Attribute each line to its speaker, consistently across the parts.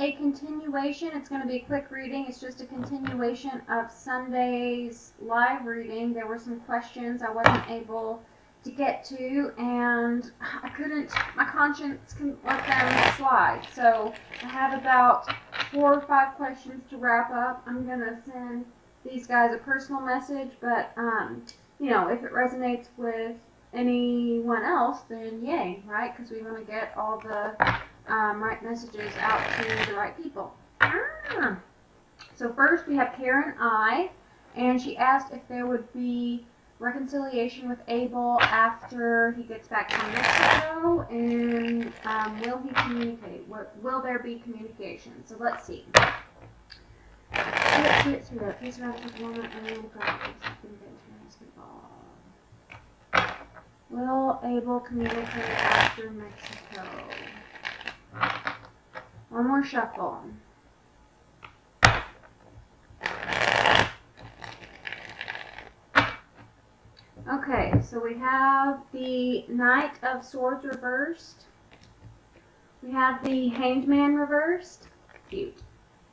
Speaker 1: a continuation. It's going to be a quick reading. It's just a continuation of Sunday's live reading. There were some questions I wasn't able to get to, and I couldn't, my conscience couldn't let them slide. So I have about 4 or 5 questions to wrap up. I'm going to send these guys a personal message, but, you know, if it resonates with anyone else, then yay, right? Because we want to get all the right messages out to the right people. So first we have Karen I, and she asked if there would be reconciliation with Abel after he gets back from Mexico, and will he communicate? Will there be communication? So let's see. Will Abel communicate after Mexico? One more shuffle. Okay, so we have the Knight of Swords reversed. We have the Hanged Man reversed. Cute.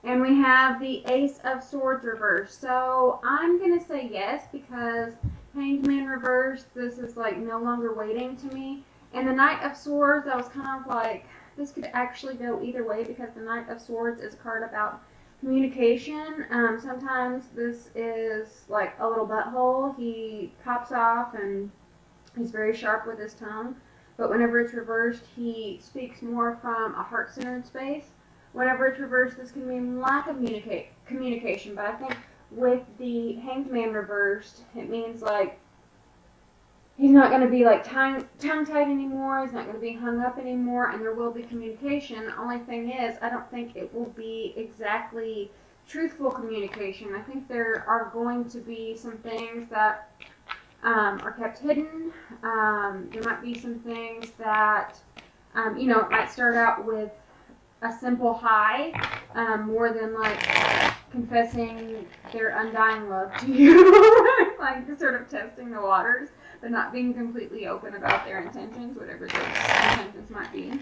Speaker 1: And we have the Ace of Swords reversed. So I'm going to say yes because Hanged Man reversed, this is like no longer waiting to me. And the Knight of Swords, I was kind of like, this could actually go either way because the Knight of Swords is a card about communication. Sometimes this is like a little butthole. He pops off and he's very sharp with his tongue. But whenever it's reversed, he speaks more from a heart-centered space. Whenever it's reversed, this can mean lack of communication. But I think with the Hanged Man reversed, it means like he's not going to be like tongue-tied anymore. He's not going to be hung up anymore, and there will be communication. The only thing is, I don't think it will be exactly truthful communication. I think there are going to be some things that are kept hidden. There might be some things that, you know, it might start out with a simple hi, more than like confessing their undying love to you, like sort of testing the waters, but not being completely open about their intentions, whatever those intentions might be.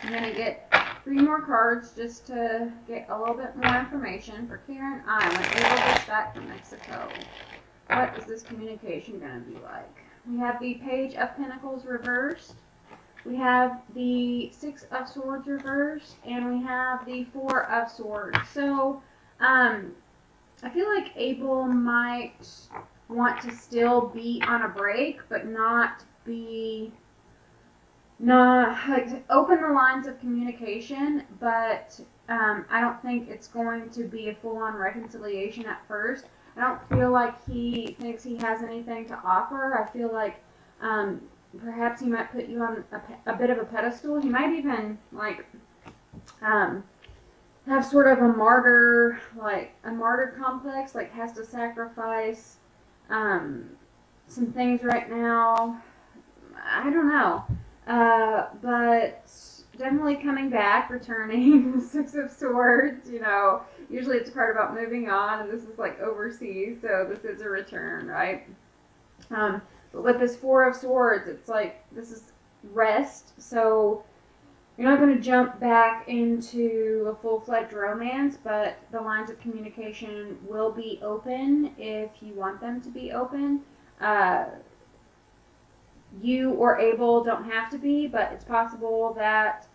Speaker 1: I'm going to get 3 more cards just to get a little bit more information for Karen I. When Abel gets back from Mexico, what is this communication going to be like? We have the Page of Pentacles reversed. We have the 6 of Swords reversed, and we have the 4 of Swords. So, I feel like Abel might want to still be on a break, but not like open the lines of communication, but I don't think it's going to be a full-on reconciliation at first. I don't feel like he thinks he has anything to offer. I feel like perhaps he might put you on a bit of a pedestal. He might even like have sort of a martyr complex, like has to sacrifice some things right now. I don't know, but definitely coming back, returning. The 6 of Swords, you know, usually it's a card about moving on, and this is like overseas, so this is a return, right? But with this 4 of Swords, it's like this is rest, so you're not going to jump back into a full-fledged romance, but the lines of communication will be open if you want them to be open. You or Abel don't have to be, but it's possible that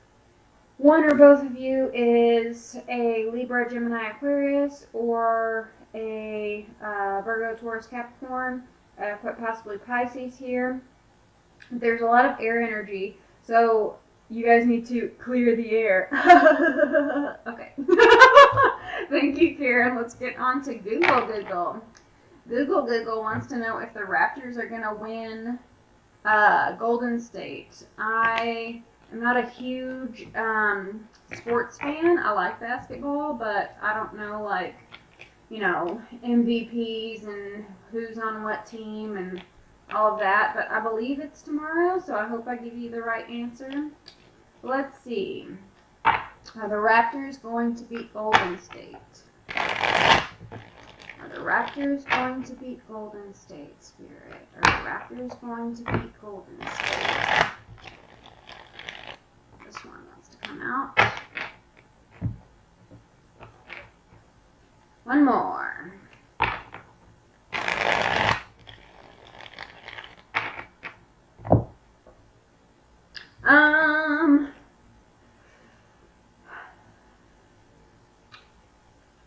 Speaker 1: one or both of you is a Libra, Gemini, Aquarius, or a Virgo, Taurus, Capricorn, quite possibly Pisces here. There's a lot of air energy, so you guys need to clear the air. Okay. Thank you, Karen. Let's get on to Google Google. Google Google wants to know if the Raptors are going to win Golden State. I am not a huge sports fan. I like basketball, but I don't know, like, you know, MVPs and who's on what team and all of that. But I believe it's tomorrow, so I hope I give you the right answer. Let's see. Are the Raptors going to beat Golden State? Are the Raptors going to beat Golden State, Spirit? Are the Raptors going to beat Golden State? This one wants to come out.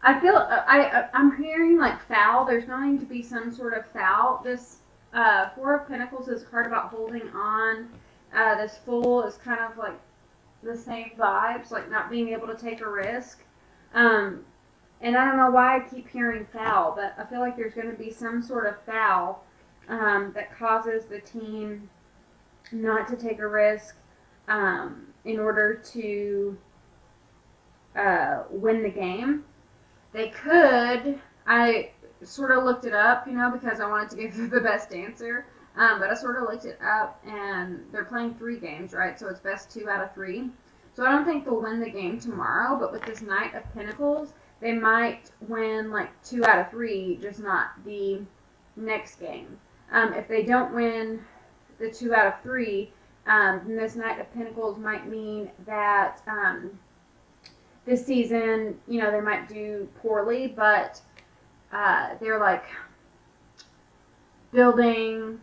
Speaker 1: I'm hearing like foul. There's going to be some sort of foul. This Four of Pentacles is a card about holding on. This Fool is kind of like the same vibes, like not being able to take a risk. And I don't know why I keep hearing foul, but I feel like there's going to be some sort of foul that causes the team not to take a risk in order to win the game. They could. I sort of looked it up, because I wanted to give the best answer. But I sort of looked it up, and they're playing 3 games, right? So it's best 2 out of 3. So I don't think they'll win the game tomorrow, but with this Knight of Pentacles, they might win like 2 out of 3, just not the next game. If they don't win the 2 out of 3, then this Knight of Pentacles might mean that this season, they might do poorly, but they're like building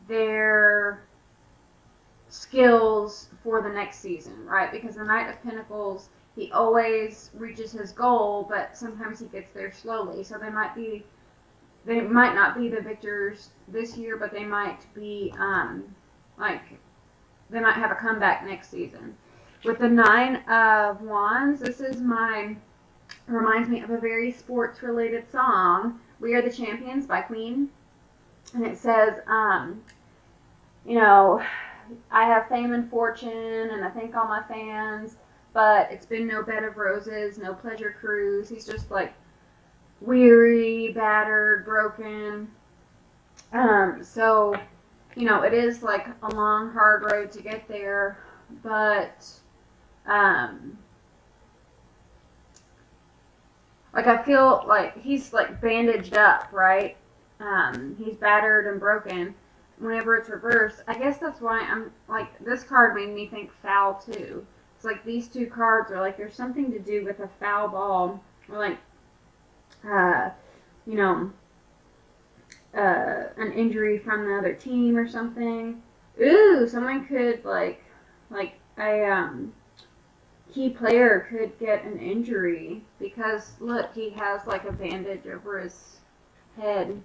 Speaker 1: their skills for the next season, right? Because the Knight of Pentacles, he always reaches his goal, but sometimes he gets there slowly. So they might not be the victors this year, but they might be they might have a comeback next season. With the 9 of Wands, reminds me of a very sports related song, We Are the Champions by Queen. And it says, I have fame and fortune, and I thank all my fans, but it's been no bed of roses, no pleasure cruise. He's just like weary, battered, broken. So, it is like a long, hard road to get there, but, like I feel like he's like bandaged up, right? He's battered and broken. Whenever it's reversed, I guess that's why I'm like, this card made me think foul too. It's like these 2 cards are like, there's something to do with a foul ball, or like, an injury from the other team or something. Ooh, someone could like a key player could get an injury because look, he has like a bandage over his head.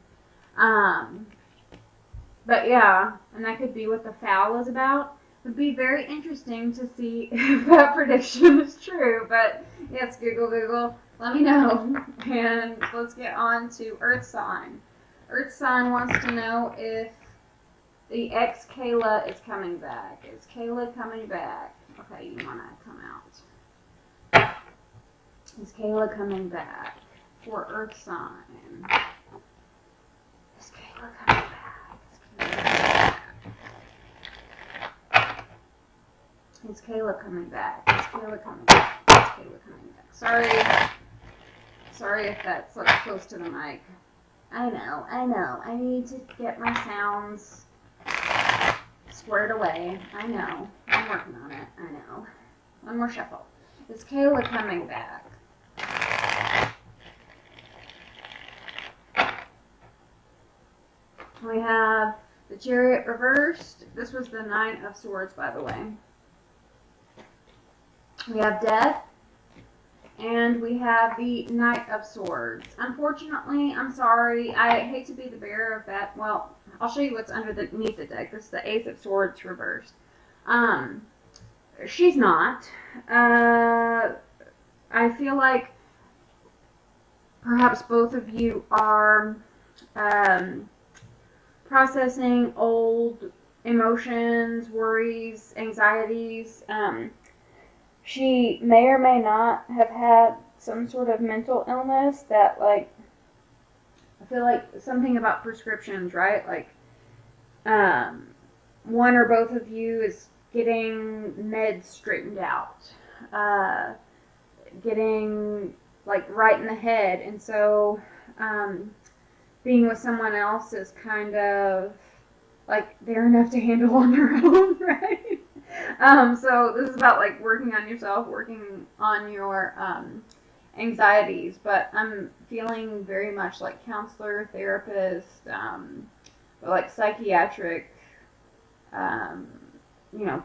Speaker 1: But yeah, and that could be what the foul is about. It would be very interesting to see if that prediction is true. But yes, Google, let me know. And let's get on to Earth Sign. Earth Sign wants to know if the ex Kayla is coming back. Is Kayla coming back? Okay, you want to come out. Is Kayla coming back for Earth Sign? Is Kayla coming back? Is Kayla coming back? Is Kayla coming back? Is Kayla coming back? Sorry if that's like close to the mic. I know. I need to get my sounds squared away. I know. I'm working on it. I know. One more shuffle. Is Kayla coming back? We have the Chariot reversed. This was the 9 of Swords, by the way. We have Death. And we have the Knight of Swords. Unfortunately, I'm sorry. I hate to be the bearer of that. Well, I'll show you what's underneath the deck. This is the Ace of Swords reversed. She's not. I feel like perhaps both of you are processing old emotions, worries, anxieties. She may or may not have had some sort of mental illness that, like, I feel like something about prescriptions, right? Like, one or both of you is getting meds straightened out, getting, like, right in the head. And so, being with someone else is kind of, like, they're enough to handle on their own, right? So this is about like working on yourself, working on your anxieties, but I'm feeling very much like counselor, therapist, like psychiatric,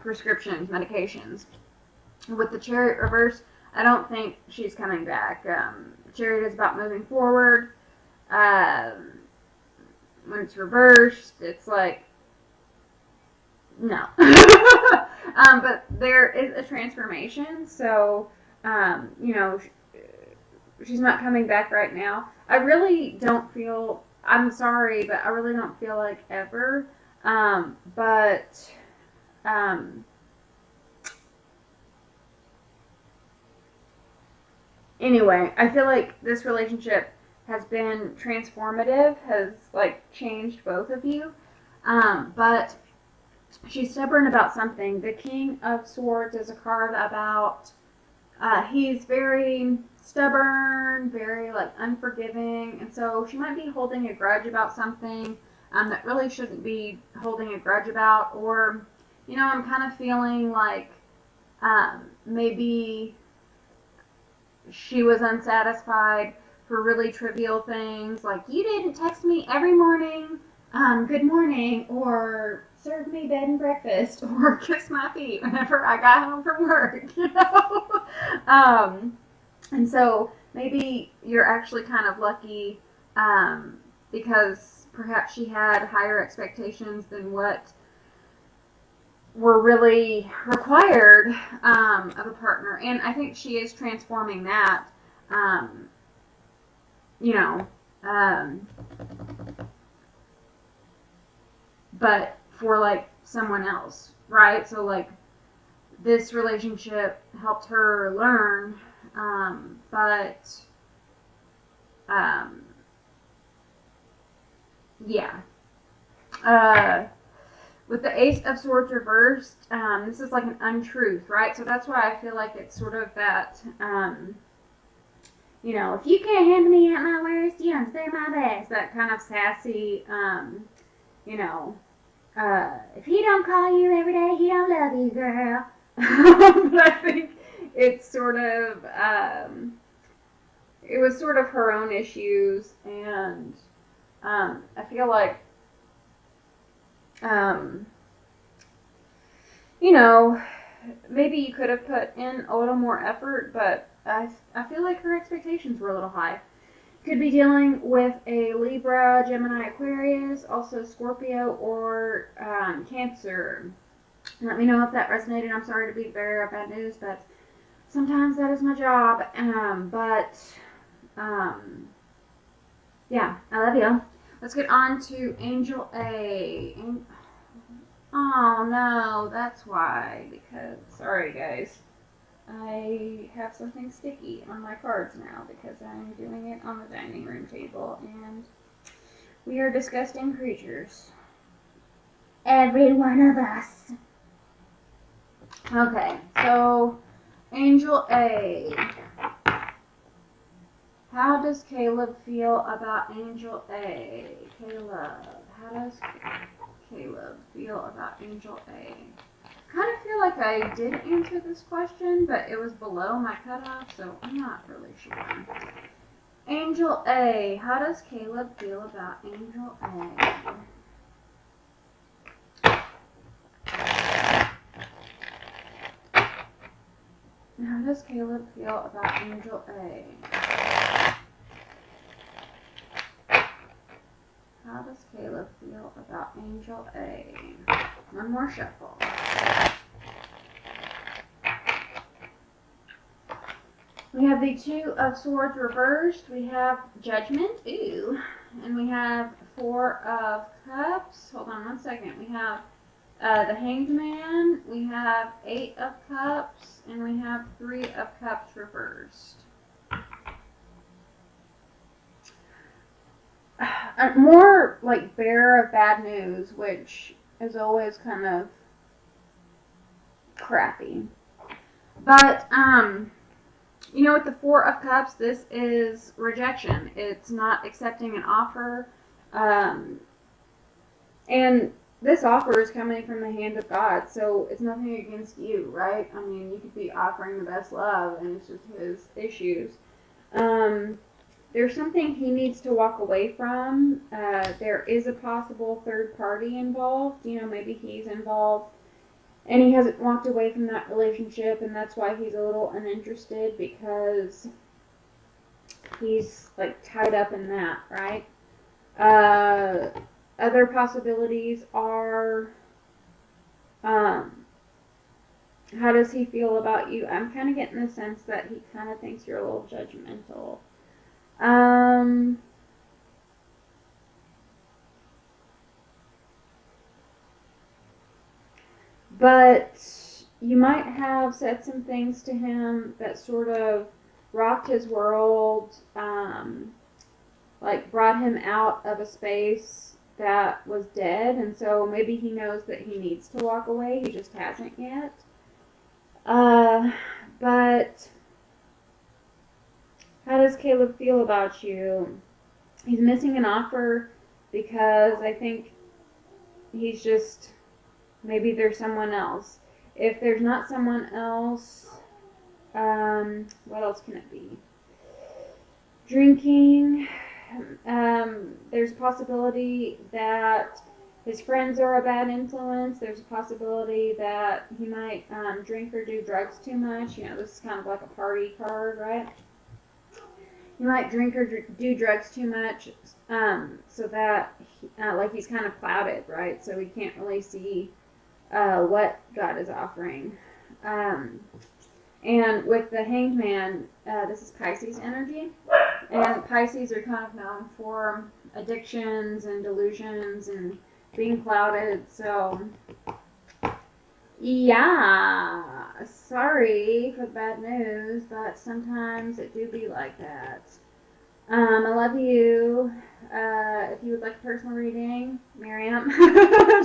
Speaker 1: prescriptions, medications. With the Chariot reverse, I don't think she's coming back. Chariot is about moving forward. When it's reversed, it's like, no. But there is a transformation, so, she's not coming back right now. I really don't feel, I'm sorry, but I really don't feel like ever. But, anyway, I feel like this relationship has been transformative, has, like, changed both of you. But she's stubborn about something. The King of Swords is a card about, he's very stubborn, very, like, unforgiving, and so she might be holding a grudge about something that really shouldn't be holding a grudge about, or, I'm kind of feeling like maybe she was unsatisfied for really trivial things, like, you didn't text me every morning, good morning, or serve me bed and breakfast, or kiss my feet whenever I got home from work, And so maybe you're actually kind of lucky because perhaps she had higher expectations than what were really required of a partner. And I think she is transforming that, but for, like, someone else, right? So, like, this relationship helped her learn, but, yeah. With the Ace of Swords reversed, this is like an untruth, right? So that's why I feel like it's sort of that, if you can't handle me at my worst, you don't deserve my best. That kind of sassy, if he don't call you every day, he don't love you, girl. But I think it's sort of, it was sort of her own issues, and I feel like, maybe you could have put in a little more effort, but I feel like her expectations were a little high. Could be dealing with a Libra, Gemini, Aquarius, also Scorpio, or Cancer. Let me know if that resonated. I'm sorry to be the bearer of bad news, but sometimes that is my job. Yeah, I love you. Let's get on to Angel A. Oh no, that's why. Because, sorry guys, I have something sticky on my cards now because I'm doing it on the dining room table, and we are disgusting creatures. Every one of us. Okay, so Angel A. How does Caleb feel about Angel A? Caleb, how does Caleb feel about Angel A? Kind of feel like I did answer this question, but it was below my cutoff, so I'm not really sure. Angel A. How does Caleb feel about Angel A? How does Caleb feel about Angel A? How does Caleb feel about Angel A? One more shuffle. We have the Two of Swords reversed. We have Judgment. Ooh. And we have Four of Cups. Hold on one second. We have the Hanged Man. We have Eight of Cups. And we have Three of Cups reversed. More like bearer of bad news, which is always kind of crappy. But, with the Four of Cups, this is rejection. It's not accepting an offer. And this offer is coming from the hand of God, so it's nothing against you, right? I mean, you could be offering the best love, and it's just his issues. There's something he needs to walk away from. There is a possible third party involved. Maybe he's involved And he hasn't walked away from that relationship, and that's why he's a little uninterested, because he's like tied up in that, right? Other possibilities are, how does he feel about you? I'm kind of getting the sense that he kind of thinks you're a little judgmental. But you might have said some things to him that sort of rocked his world, like brought him out of a space that was dead, and so maybe he knows that he needs to walk away, he just hasn't yet. But how does Caleb feel about you? He's missing an offer because I think he's just, maybe there's someone else. If there's not someone else, what else can it be? Drinking. There's a possibility that his friends are a bad influence. There's a possibility that he might drink or do drugs too much. You know, this is kind of like a party card, right? He might drink or do drugs too much, so that like he's kind of clouded, right? So he can't really see what God is offering. And with the Hanged Man, this is Pisces energy. And Pisces are kind of known for addictions and delusions and being clouded. So, yeah, sorry for the bad news, but sometimes it do be like that. I love you. If you would like a personal reading, Miriam,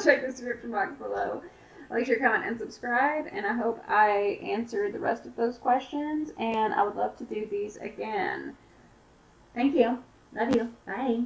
Speaker 1: check the description box below. Like, share, comment, and subscribe. And I hope I answered the rest of those questions. And I would love to do these again. Thank you. Love you. Bye.